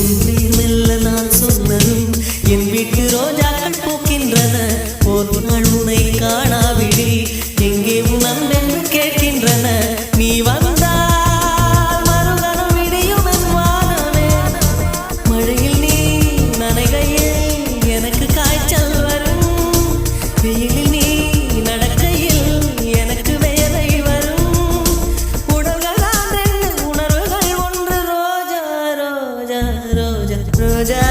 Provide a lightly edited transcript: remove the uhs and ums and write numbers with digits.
மெல்ல நான் சொன்னதும் என் வீட்டு ரோஜாக்கள் பூக்கின்றன. ஒரு நாள் உனை காணாவிடில் எங்கே உன் அன்பென்று கேட்கின்றன. நீ வந்தால் மறுகணம் விடியும் என் வானமே. மழையில் நீ நனைகையில் எனக்கு காய்ச்சல் வரும். வெயிலில் நீ நடக்கையில் எனக்கு வேலை வரும். உடல்கள் தான் ரெண்டு, உணர்வுகள் ஒன்று. ரோஜா ரோஜா ரோஜா ரோஜா